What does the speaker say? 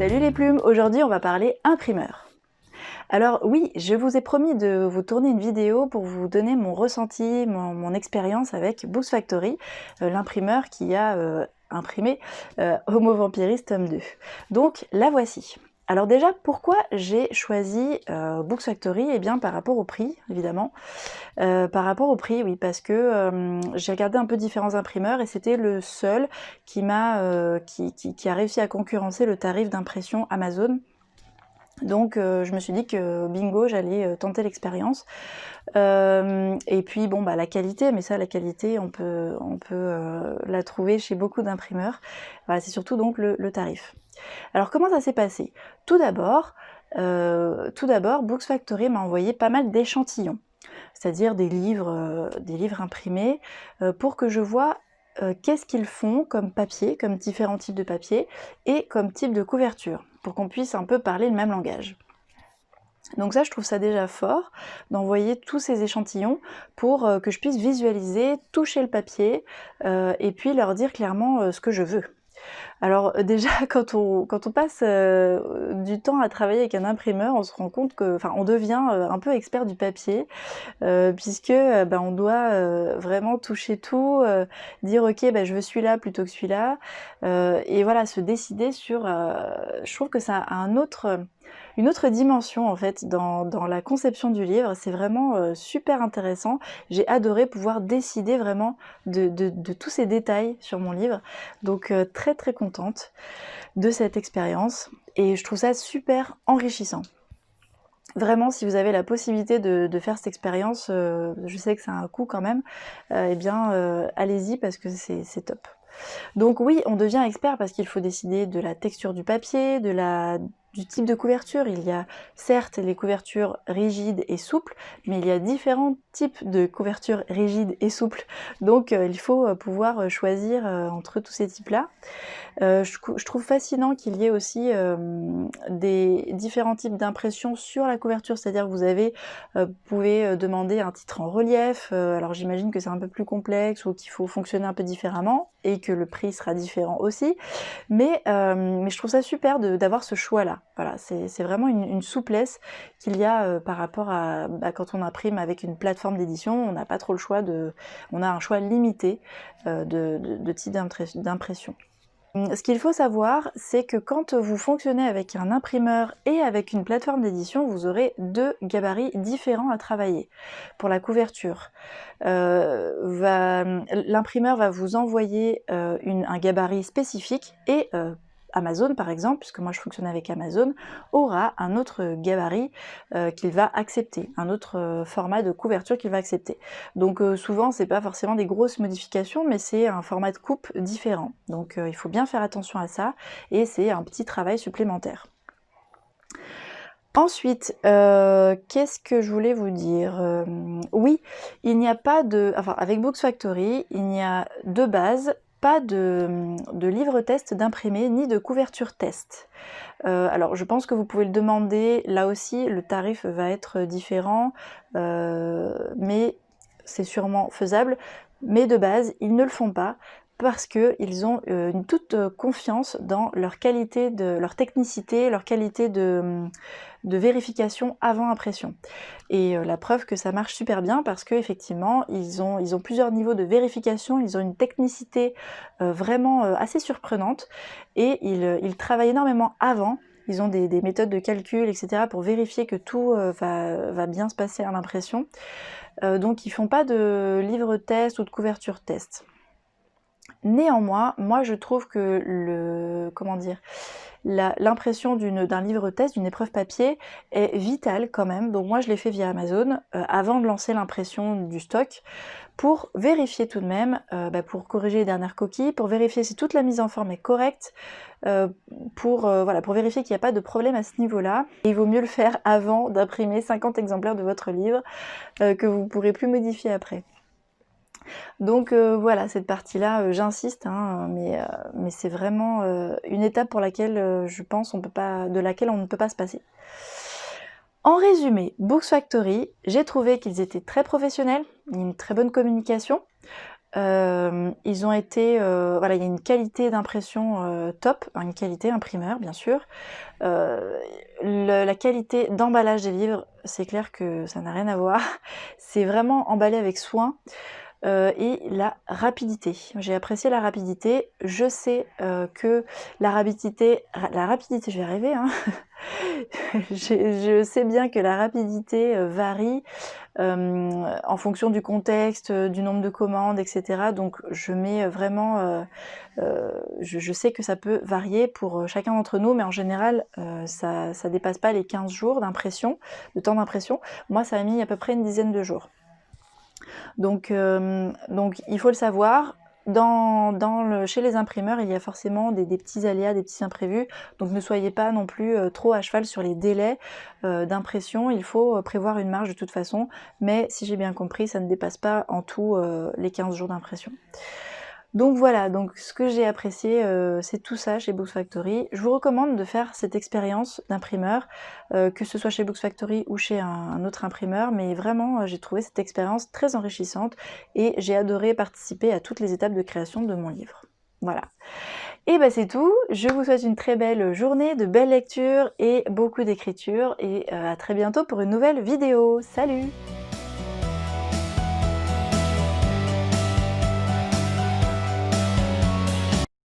Salut les plumes, aujourd'hui on va parler imprimeur. Alors oui, je vous ai promis de vous tourner une vidéo pour vous donner mon ressenti, mon expérience avec Books Factory, l'imprimeur qui a imprimé Homo Vampiris tome 2. Donc la voici. Alors déjà, pourquoi j'ai choisi Books Factory? Eh bien par rapport au prix, évidemment. Par rapport au prix, oui, parce que j'ai regardé un peu différents imprimeurs et c'était le seul qui a réussi à concurrencer le tarif d'impression Amazon. Donc je me suis dit que bingo, j'allais tenter l'expérience. Et puis bon, bah la qualité, mais ça la qualité on peut la trouver chez beaucoup d'imprimeurs. Voilà, c'est surtout donc le tarif. Alors comment ça s'est passé? Tout d'abord, Books Factory m'a envoyé pas mal d'échantillons, c'est-à-dire des livres imprimés, pour que je vois qu'est-ce qu'ils font comme papier, comme différents types de papier, et comme type de couverture, pour qu'on puisse un peu parler le même langage. Donc ça, je trouve ça déjà fort, d'envoyer tous ces échantillons pour que je puisse visualiser, toucher le papier, et puis leur dire clairement ce que je veux. Alors déjà, quand on passe du temps à travailler avec un imprimeur, on se rend compte que, enfin, on devient un peu expert du papier, puisque on doit vraiment toucher tout, dire ok, je veux celui-là plutôt que celui-là, et voilà, se décider sur. Je trouve que ça a une autre dimension en fait dans la conception du livre. C'est vraiment super intéressant. J'ai adoré pouvoir décider vraiment de tous ces détails sur mon livre. Donc très très contente de cette expérience et je trouve ça super enrichissant. Vraiment, si vous avez la possibilité de faire cette expérience, je sais que ça a un coût quand même, allez-y parce que c'est top. Donc oui, on devient expert parce qu'il faut décider de la texture du papier, du type de couverture. Il y a certes les couvertures rigides et souples, mais il y a différents types de couvertures rigides et souples. Donc il faut pouvoir choisir entre tous ces types-là. Je trouve fascinant qu'il y ait aussi des différents types d'impression sur la couverture, c'est-à-dire que vous pouvez demander un titre en relief, alors j'imagine que c'est un peu plus complexe ou qu'il faut fonctionner un peu différemment et que le prix sera différent aussi, mais je trouve ça super d'avoir ce choix-là. Voilà, c'est vraiment une souplesse qu'il y a par rapport à quand on imprime avec une plateforme d'édition, on n'a pas trop le choix on a un choix limité de type d'impression. Ce qu'il faut savoir, c'est que quand vous fonctionnez avec un imprimeur et avec une plateforme d'édition, vous aurez deux gabarits différents à travailler. Pour la couverture, l'imprimeur va vous envoyer un gabarit spécifique et Amazon par exemple, puisque moi je fonctionne avec Amazon, aura un autre gabarit qu'il va accepter, un autre format de couverture qu'il va accepter. Donc souvent c'est pas forcément des grosses modifications, mais c'est un format de coupe différent. Donc il faut bien faire attention à ça, et c'est un petit travail supplémentaire. Ensuite, qu'est-ce que je voulais vous dire? Oui, il n'y a pas de... Enfin, avec Books Factory, il n'y a de base pas de livre test d'imprimé ni de couverture test. Alors je pense que vous pouvez le demander, là aussi le tarif va être différent, mais c'est sûrement faisable. Mais de base, ils ne le font pas parce qu'ils ont une toute confiance dans leur qualité, leur technicité, leur qualité de vérification avant impression. Et la preuve que ça marche super bien parce qu'effectivement, ils ont plusieurs niveaux de vérification, ils ont une technicité vraiment assez surprenante et ils travaillent énormément avant. Ils ont des méthodes de calcul, etc. pour vérifier que tout va bien se passer à l'impression. Donc ils font pas de livre test ou de couverture test. Néanmoins, moi je trouve que l'impression d'un livre test, d'une épreuve papier, est vitale quand même. Donc moi je l'ai fait via Amazon avant de lancer l'impression du stock, pour vérifier tout de même, pour corriger les dernières coquilles, pour vérifier si toute la mise en forme est correcte, pour vérifier qu'il n'y a pas de problème à ce niveau-là. Et il vaut mieux le faire avant d'imprimer 50 exemplaires de votre livre que vous ne pourrez plus modifier après. Donc voilà, cette partie-là, j'insiste, hein, mais c'est vraiment une étape pour laquelle je pense de laquelle on ne peut pas se passer. En résumé, Books Factory, j'ai trouvé qu'ils étaient très professionnels, une très bonne communication. Ils ont été, voilà, il y a une qualité d'impression top, une qualité imprimeur bien sûr. La qualité d'emballage des livres, c'est clair que ça n'a rien à voir. C'est vraiment emballé avec soin. Et la rapidité. J'ai apprécié la rapidité. Je sais que la rapidité, je vais arriver, hein. Je sais bien que la rapidité varie en fonction du contexte, du nombre de commandes, etc. Donc je mets vraiment, je sais que ça peut varier pour chacun d'entre nous, mais en général, ça dépasse pas les 15 jours d'impression, de temps d'impression. Moi, ça a mis à peu près une dizaine de jours. Donc il faut le savoir, chez les imprimeurs, il y a forcément des petits aléas, des petits imprévus, donc ne soyez pas non plus trop à cheval sur les délais d'impression. Il faut prévoir une marge de toute façon, mais si j'ai bien compris, ça ne dépasse pas en tout les 15 jours d'impression. Donc voilà, donc ce que j'ai apprécié, c'est tout ça chez Books Factory. Je vous recommande de faire cette expérience d'imprimeur, que ce soit chez Books Factory ou chez un autre imprimeur, mais vraiment j'ai trouvé cette expérience très enrichissante et j'ai adoré participer à toutes les étapes de création de mon livre. Voilà. Et bah c'est tout, je vous souhaite une très belle journée, de belles lectures et beaucoup d'écriture, et à très bientôt pour une nouvelle vidéo. Salut!